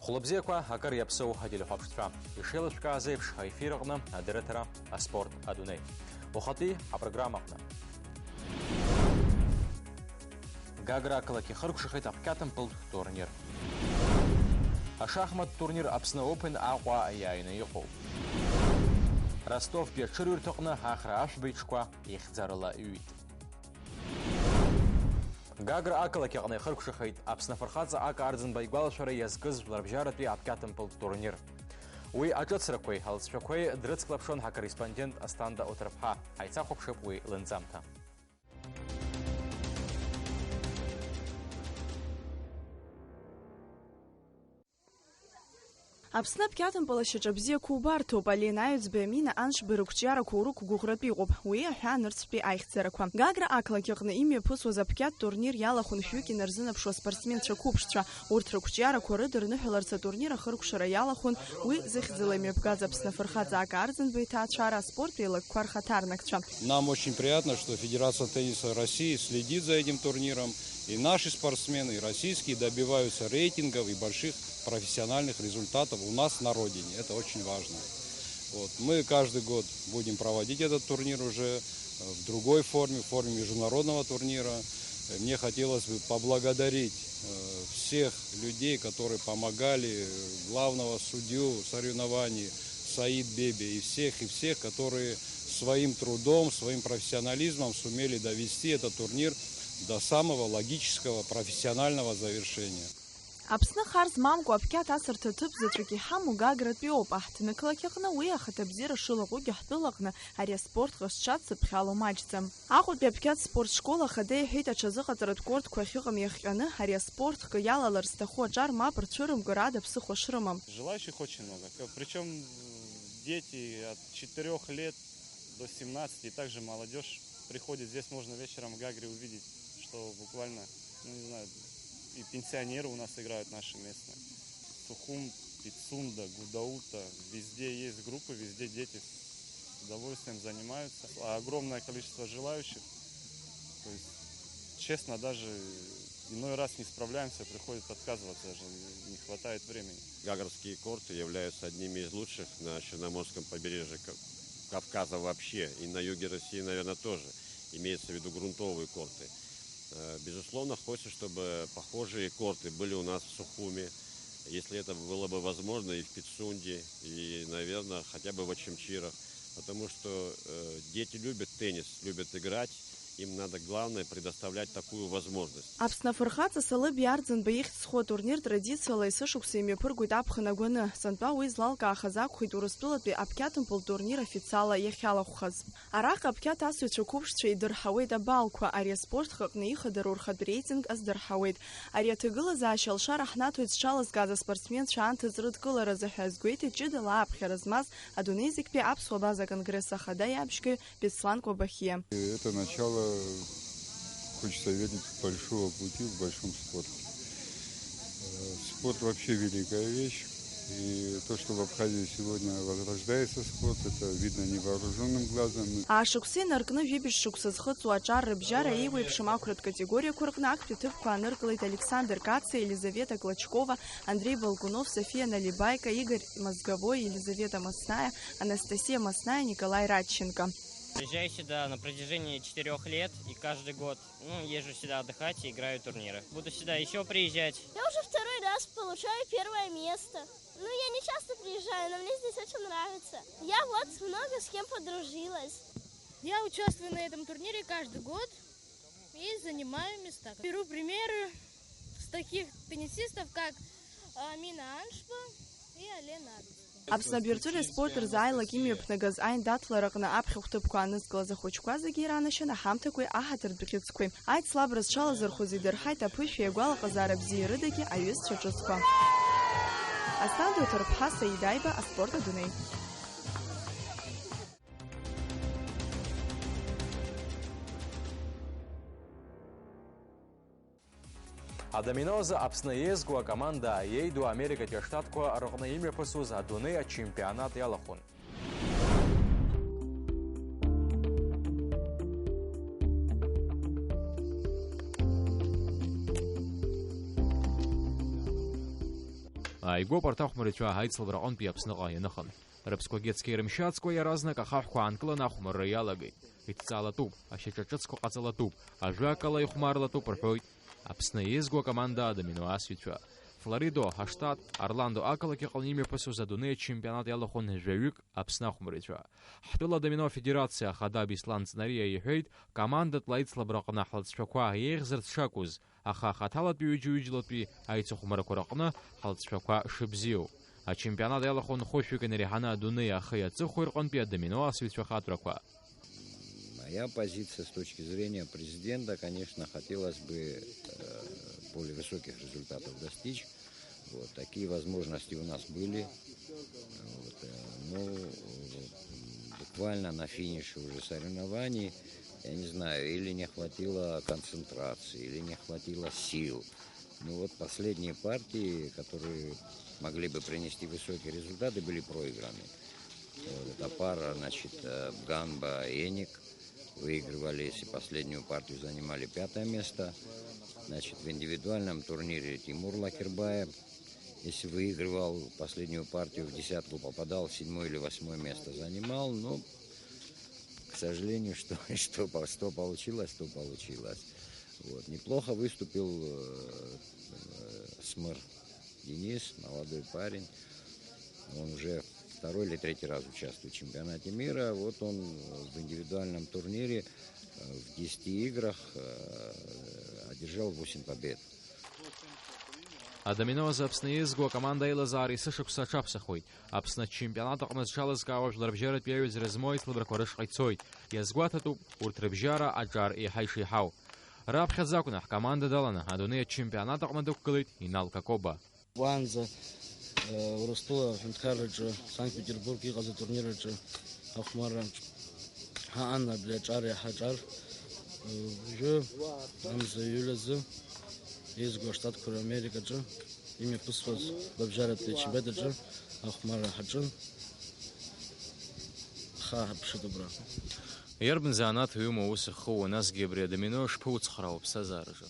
Хлопзеква, акар япсоу хадили хапштра. Ишелыш казевш хайфиргна, адеретера, спорт адуней. Бухати, а программахна. Гагра калаки харкшихит апкатампл турнир. А шахмат турнир Апсна Опен Аква Аяйна Йохов. Ростов Печерюр Токна Хахра Ашбичква Ихзарла Юит. Гагра Акалаки Харкшихит Апсна Фархадза Ака Ардзен Байгвалшара Язгыз Ларбжарати Апкатампл турнир. Уи Аджацраквей Халцшаквей Дрыцклапшон Ха-корреспондент Астанда Отрапха Айцахопшип Уи Лензамта. Апсна Апкьатампл шьаҿабзиақәа убарҭоуп, Алина Аҩӡбеи Амина Аншба рықәҿиарақәа урықәгәыӷратәы иҟоуп, уи аҳәаа нырцәтәи аихьӡарақәа. Гагра ақалақь аҟны имҩаԥысуаз апкьат турнир иалахәын шәҩык инарзынаԥшуа спортсменцәа қәыԥшцәа. Урҭ рықәҿиарақәа рыдырныҳәаларц атурнир ахыркәшара иалахәын, уи зыхьӡала имҩаԥгаз Аԥсны Афырхаҵа Ака Арӡынба иҭаацәара аспорттә еилагәқәа рхаҭарнакцәа. Нам очень приятно, что Федерация тенниса России следит за этим турниром. И наши спортсмены, и российские, добиваются рейтингов и больших профессиональных результатов у нас на родине. Это очень важно. Вот. Мы каждый год будем проводить этот турнир уже в другой форме, в форме международного турнира. Мне хотелось бы поблагодарить всех людей, которые помогали, главного судью соревнований Саид Беби, и всех, которые своим трудом, своим профессионализмом сумели довести этот турнир до самого логического профессионального завершения. Аԥсны хар змамкәа апкьат асырҭа ҭыԥ заҵәык иҳамоу Гагратәи ауп. Аҳҭнықалақь аҟны уи ахаҭабзиара шылаҟәугьы ҳтәылаҟны ари аспорт ҟазшьац зыԥхьало маҷӡам. Аҟәатәи апкьат спортшкол ахада иҳәеит аҽазыҟаҵаратә кортқәа ахьыҟам иахҟьаны ари аспорт хкы иалалар зҭаху аҿар мап рцәырымгар ада ԥсыхәа шрымам. Желающих очень много. Причем дети от 4 лет до 17 и также молодежь приходит. Здесь можно вечером в Гагре увидеть, что буквально, не знаю, и пенсионеры у нас играют наши местные. Сухум, Пицунда, Гудаута. Везде есть группы, везде дети с удовольствием занимаются. А огромное количество желающих. То есть, честно, даже иной раз не справляемся, приходится отказываться, даже не хватает времени. Гагрские корты являются одними из лучших на Черноморском побережье Кавказа вообще. И на юге России, наверное, тоже. Имеется в виду грунтовые корты. Безусловно, хочется, чтобы похожие корты были у нас в Сухуме. Если это было бы возможно и в Пицунде, и, наверное, хотя бы в Очамчирах. Потому что дети любят теннис, любят играть. Им надо, главное, предоставлять такую возможность. Аԥсны Афырхаҵа Салыб Арӡынба ихьӡ-ху атурнир традициала есышықәса имҩаԥыргоит аԥхын агәаны. Сантәа уи злалкаахаз акәхеит Урыстәылатәи апкьатампл турнир официала иахьалахәхаз. Араҟа апкьат асыҩцәа қәыԥшцәа идырҳауеит абалқәа, ари аспорт хаҟны ихадару рхатә реитинг аздырҳауеит. Ари аҭагылазаашьа алшара ҳнаҭоит зҽалазгаз аспортсменцәа анҭыҵ рыдкыларазы ҳәа азгәеиҭеит ҷыдала ааԥхьара змаз адунеи зегьтәи аԥсуа база конгресс ахада иабжьгаҩ Беслан Кәабахиа. Это начало, хочется верить, большого пути в большом спорте. Спорт вообще великая вещь. И то, что в Абхазии сегодня возрождается спорт, это видно невооруженным глазом. Ашықәса инаркны жәибжь шықәса зхыҵуа аҿар рыбжьара еиуеиԥшым ақәратә категориақәа рҟны актәи ҭыԥқәа аныркылеит Александр Каца, Елизавета Клочкова, Андрей Балгунов, София Налибайко, Игорь Мозговой, Елизавета Масная, Анастасия Масная, Николай Радченко. Приезжаю сюда на протяжении 4 лет и каждый год езжу сюда отдыхать и играю турниры. Буду сюда еще приезжать. Я уже второй раз получаю первое место. Я не часто приезжаю, но мне здесь очень нравится. Я вот много с кем подружилась. Я участвую на этом турнире каждый год и занимаю места. Беру примеры с таких теннисистов, как Амина Аншба и Алена Арӡынба. Аԥсны абиуртир спорт рзааилак имҩаԥнагаз аиндаҭлараҟны аԥхьахә ҭыԥқәа анызкылаз ахәыҷқәа зегьы иранашьан аҳамҭақәеи аҳаҭыртә хьыӡқәеи. Аицлабра зҽалазырхәыз идырҳаит аԥышәеи агәалаҟазаара бзиа рыдагьы аҩызцәа ҿыцқәа. Астанда Оҭарԥҳа, Саида Аиба, аспорт адунеи. Адаминоза Аԥсны иеизгоу команда иеиду Америкатәи аштатқәа рҟны имҩаԥысуаз адунеи ачемпионат иалахәын. Ааигәоуп арҭ ахәмаррацәа аицлабра аҟынтәи Аԥсныҟа ианыхан. Рыԥсқәагьы цқьа ирымшьацкәа иаразнак ахаҳәқәа аанкыланы ахәмарра иалагеит. Иҭҵаалатәуп, ашьаҿа ҿыцқәа ҟаҵалатәуп, ажәакала ихәмаарлатәуп рҳәоит Аԥсны иезго акоманда адомино асҩцәа. Флоридо, Ҳаштат, Орландо ақалақь аҟны имҩаԥысуаз адунеи ачемпионат иалахәын жәаҩык Аԥсны ахәмаррацәа. Ҳтәыла адомино афедерациа ахада Беслан Ҵнариа иҳәеит, командатәла аицлабра аҟны ҳлыҵшәақәа еиӷьзарц шакәыз, аха ахаҭалатәи ҩыџьа-ҩыџьалатәи аицыхәмарақәа рҟны ҳлыҵшәақәа шыбзиоу. Ачемпионат иалахәын хәышәҩык инериҳаны адунеи ахи аҵыхәеи рҟынтәи адомино асыҩцәа хатәрақәа. Моя позиция с точки зрения президента, конечно, хотелось бы более высоких результатов достичь. Вот, такие возможности у нас были. Вот, но буквально на финише уже соревнований, я не знаю, или не хватило концентрации, или не хватило сил. Ну вот последние партии, которые могли бы принести высокие результаты, были проиграны. Вот, это пара, значит, Ганба и Эник выигрывали, если последнюю партию занимали 5-е место. Значит, в индивидуальном турнире Тимур Лакербаев, если выигрывал последнюю партию, в десятку попадал, 7-е или 8-е место занимал. Но, к сожалению, что получилось, то получилось. Вот. Неплохо выступил Смыр Денис, молодой парень. Он уже 2-й или 3-й раз участвует в чемпионате мира. Вот он в индивидуальном турнире в 10 играх одержал 8 побед. Адомино за Аԥсны иезго акоманда еилазаара исышықәса аҽаԥсахуеит. Аԥсны ачемпионат аҟны зҽалазкаауа жәлар рыбжьаратәи аҩаӡара змоу аицлабрақәа рышҟа ицоит. Иазгәаҭатәуп урҭ рыбжьара аҿар еиҳа ишеиҳау. Раԥхьаӡа акәны ҳкоманда даланы адунеи ачемпионат аҟны дықәгылеит Инал Какоба. Урыстәыла аҳәынҭқарраҿы, Санкт-Петербург иҟаз атурнираҿы ахәмарраҿ ҳаан абри аҿар иаҳа аҿар. Уажәы амза иҩлазы еизго аштатқәа рАмерикаҿы имҩаԥысуаз лабжьаратәи ачемпионатаҿы ахәмарра ҳаҿын. Ҳаҳаԥшит убра. Иарбан занааҭ ҩыма ус ахууа, насгьы абри адомино шԥауцхраау аԥсҭазаараҿы?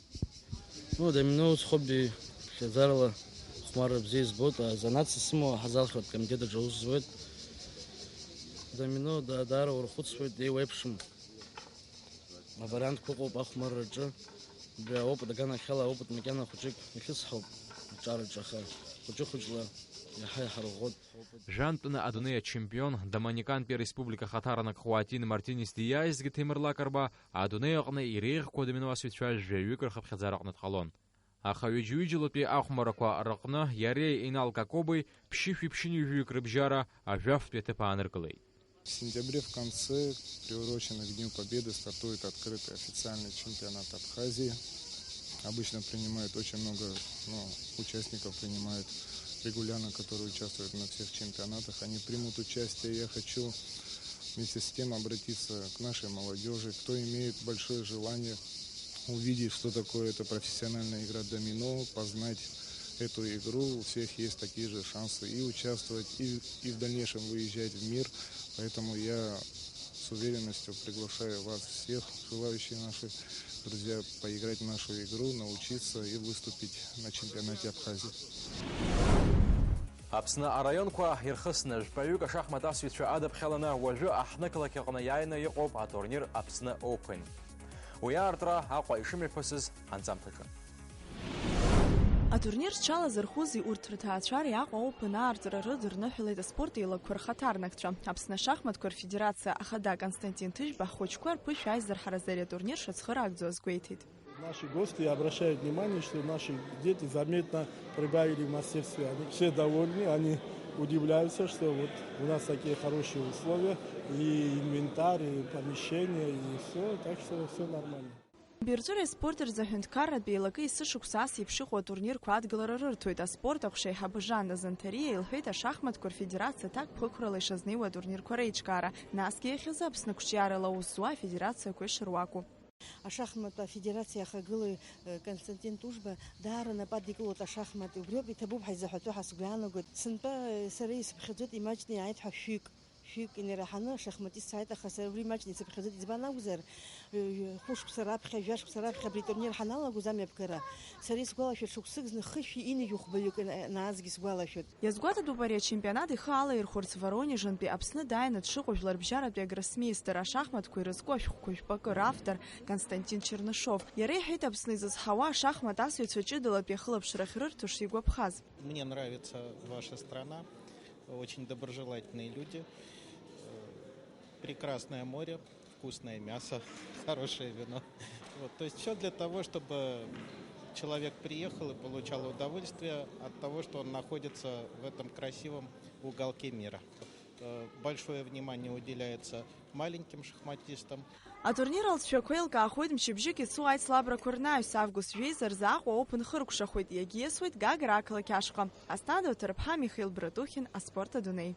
Адомино ус хобби ԥхьаӡарала хәмарра бзиа избоит, азанааҭс исымоу аҳазалхратә комитет аҿы аус зуеит. Адомино даара урхәыцуеит, еиуеиԥшым авариантқәа ыҟоуп ахәмарраҿы. Убри аопыт аганахьала аопыт макьана хәыҷык ихьысҳауп аҿараҿы, аха хәыҷы-хәыҷла иаҳа иҳарӷәӷәоит. Жәантәны адунеи ачемпион Доминикантәи ареспублика ахаҭарнак Хуатин Мартинес диааизгьы Ҭемыр Лакарба адунеи аҟны иреиӷьқәоу адомино асҩцәа жәаҩык рхыԥхьаӡара аҟны дҟалон. Аха ҩыџьа-ҩыџьалатәи ахәмарақәа рыҟны иареи Инал Какобеи ԥшьышәи-ԥшьынҩажәаҩык рыбжьара ажәафтәи аҭыԥ ааныркылеит. В сентябре в конце, приуроченный к Дню Победы, стартует открытый официальный чемпионат Абхазии. Обычно принимают очень много участников, принимают регулярно, которые участвуют на всех чемпионатах. Они примут участие. Я хочу вместе с тем обратиться к нашей молодежи, кто имеет большое желание увидеть, что такое это профессиональная игра домино, познать эту игру. У всех есть такие же шансы и участвовать, и в дальнейшем выезжать в мир. Поэтому я с уверенностью приглашаю вас всех, желающие наши друзья, поиграть в нашу игру, научиться и выступить на чемпионате Абхазии. Аԥсны араионқәа ирхысны жәпаҩык ашахмат асҩцәа адыԥхьаланы уажәы аҳнықалақь аҟны иааины иҟоуп атурнир Аԥсны Open. Уи аартра Аҟәа ишымҩаԥысыз анҵамҭаҿы. Атурнир зҽалазырхәызи урҭ рҭаацәареи Аҟәа Open аартра рыдырныҳәалеит аспорт еилагақәа рхаҭарнакцәа. Аԥсны ашахматқәа рфедерациа ахада Константин Тыжьба ҳхәыҷқәа рԥышә аизырҳаразы ари атурнир шыцхыраагӡоу азгәеиҭеит. Наши гости обращают внимание, что наши дети заметно прибавили в мастерстве. Они все довольны, они удивляются, что вот у нас такие хорошие условия, и инвентарь, и помещение, и все, так что все нормально. Бирҵәыра аспорт рзаҳәынҭқарратә еилагеи есышықәса ас еиԥш иҟоу атурнирқәа адгылара рырҭоит. Аспорт аҟәшаиҳабы Жанна Занҭариа илҳәеит ашахматқәа рфедерациа ҭакԥхықәрала ишазнеиуа атурнирқәа реиҿкаара, насгьы иахьазы Аԥсны қәҿиарала аус зуа афедерациақәа ишыруаку. Ашахмат афедерациа ахагылаҩ Константин Тужба даара напы адикылоит ашахмат. Убриоуп иҭабуп ҳаизаҳәатәу ҳасгәы иаанагоит. Сынтәа сара исыԥхьаӡоит имаҷны иааит ҳәа шәҩык шәҩык инераҳаны шахматист сааит, аха сара убри маҷны исыԥхьаӡеит. Избан акәзар, хәышықәса раԥхьа, жәашықәса раԥхьа абри атурнир ҳаналагоз амҩаԥгара, сара исгәалашәоит шықәсык зны хышәи инажә хәбаҩык наазгьы сгәалашәоит. Иазгәаҭатәуп ари ачемпионат ихы алаирхәырц Воронежантәи Аԥсны дааины дшыҟоу жәларбжьаратәи агроссмейстер ашахматқәа ирызку ашәҟәқәа жәпакы равтор Константин Чернышов. Иара иҳәеит Аԥсны изызҳауа ашахмат асыҩцәа ҷыдалатәи ахылаԥшрахь рырҭош игәаԥхаз. Мне нравится ваша страна, очень доброжелательные люди, прекрасное море, вкусное мясо, хорошее вино. Вот, то есть все для того, чтобы человек приехал и получал удовольствие от того, что он находится в этом красивом уголке мира. Большое внимание уделяется маленьким шахматистам. Атурнир алҵшәақәа еилкаахоит мчыбжьык ицу аицлабрақәа рнаҩс август жәеиза рзааҟәа оупен хыркәшахоит, иагьиасуеит Гагра ақалақь ашҟа. Астанда уҭарԥҳа Михаил Братухин, аспорт адунеи.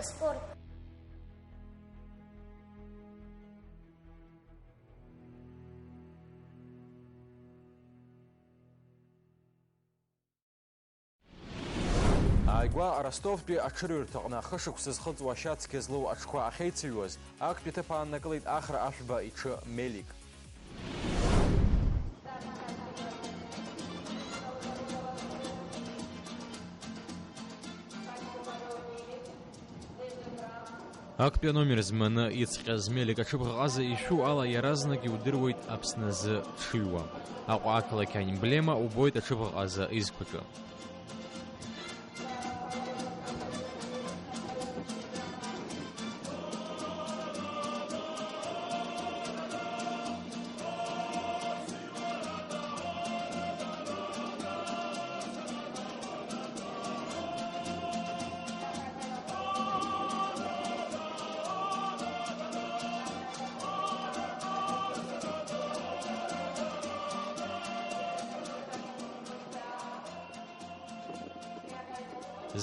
Спорт. Ааигәа Ростовтәи аҽырҩырҭаҟны ахышықәса зхыҵуа ашьацқьа злоу аҽқәа ахьеицыҩуаз, актәи ҭыԥ ааннакылеит Ахра ашәба иҽы Мелик. Актәи аномер зманы иҵҟьаз Мелик аҽыбӷаҟаза ишәу ала иаразнак иудыруеит Аԥсны азы дшыҩуа. Аҟәа ақалақь аемблема убоит аҽыбӷаҟаза изқәаҿы.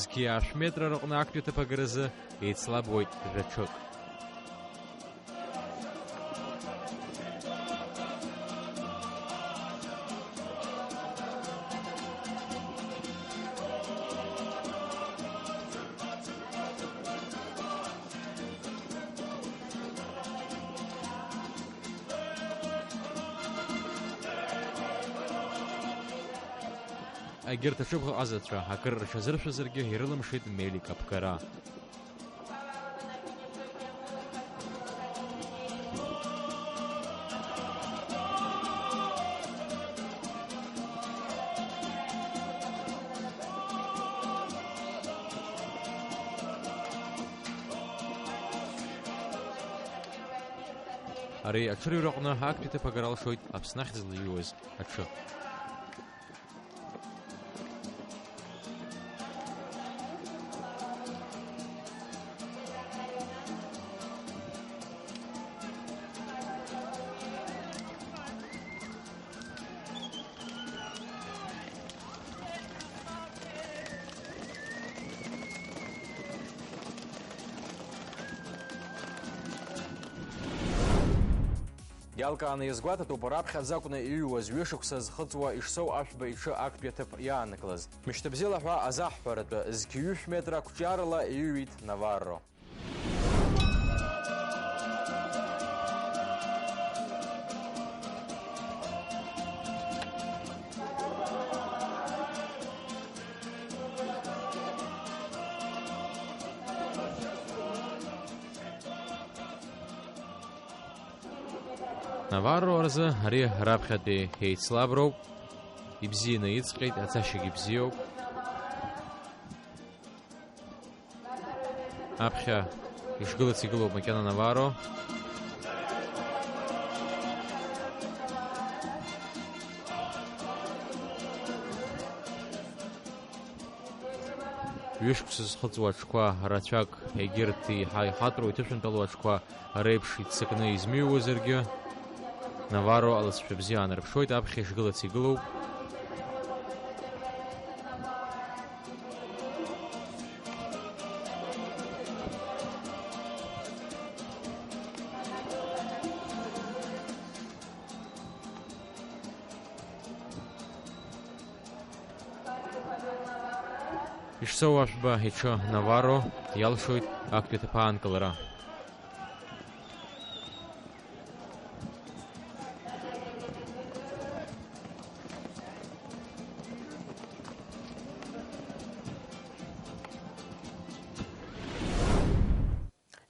Зқьи ашә метра рыҟны актәи ҭыԥ агаразы еицлабуеит жәаҽык. Агьырҭ аҽыбӷаҟазацәа акыр рҽазыршәазаргьы ирылымшеит Мелик аԥгара. Ари аҽырҩраҟны актәи ҭыԥ агара алшоит Аԥсны ахьӡ злаиуаз аҽы. Иалкааны иазгәаҭатәуп раԥхьаӡа акәны иҩуаз ҩышықәса зхыҵуа ишсоу ашәба иҽы актәи аҭыԥ иааннакылаз. Мышьҭыбзиала ҳәа азаҳҳәаратәы зқьҩышә метра қәҿиарала иҩит Наварро. Наварро рзы ари раԥхьатәи еицлаброуп, ибзианы иҵҟьеит, ацашьагьы бзиоуп. Аԥхьа ишгылац игылоуп макьана Наварро. Ҩышықәса зхыҵуа аҽқәа рацәак егьырҭ ихаطرу иҭышәынтәалоу аҽқәа реиԥш иццакны измыҩуазаргьы, Наварро аласшәа бзиа аанарԥшуеит, аԥхьа ишгылац игылоуп. Ишсоу ашәба иҽы Наварро иалшоит актәи аҭыԥ аанкылара.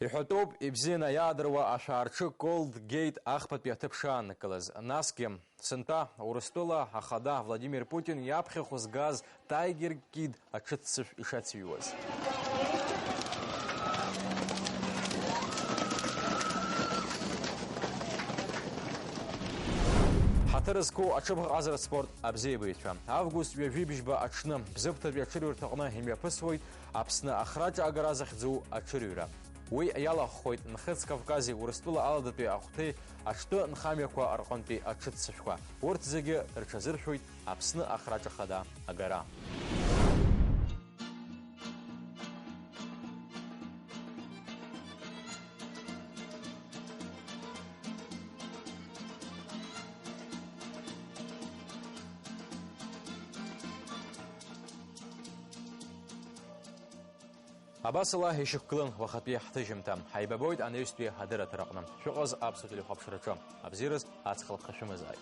Иҳәатәоуп ибзианы иаадыруа ашәаарҽы Gold Gate ахԥатәи аҭыԥ шааннакылаз. Насгьы сынтәа Урыстәыла ахада Владимир Путин иаԥхьахә згаз Tiger Kid аҽыццышә ишацыҩуаз. Ҳаҭыр зқәу аҽыбӷаҟазаратә спорт абзиабаҩцәа. Август ҩажәибжьба аҽны Бзыԥҭатәи аҽырҩырҭаҟны имҩаԥысуеит Аԥсны ахраҿа агара захьӡу аҽырҩра. Уи иалаххоит Нхыҵ Кавкази Урыстәыла аладатәи ахәҭеи аҽтәы нхамҩақәа рҟынтәи аҽыццышәқәа. Урҭ зегьы рҽазыршәоит Аԥсны ахраҿа хада агара. Абасала ишьақәгылан уахатәи ҳҭыжьымҭа. Ҳаибабоит анаҩстәи ҳадырраҭара аҟны. Шәыҟаз аԥсуа телехәаԥшраҿы. Абзиараз ацхылԥха шәымазааит.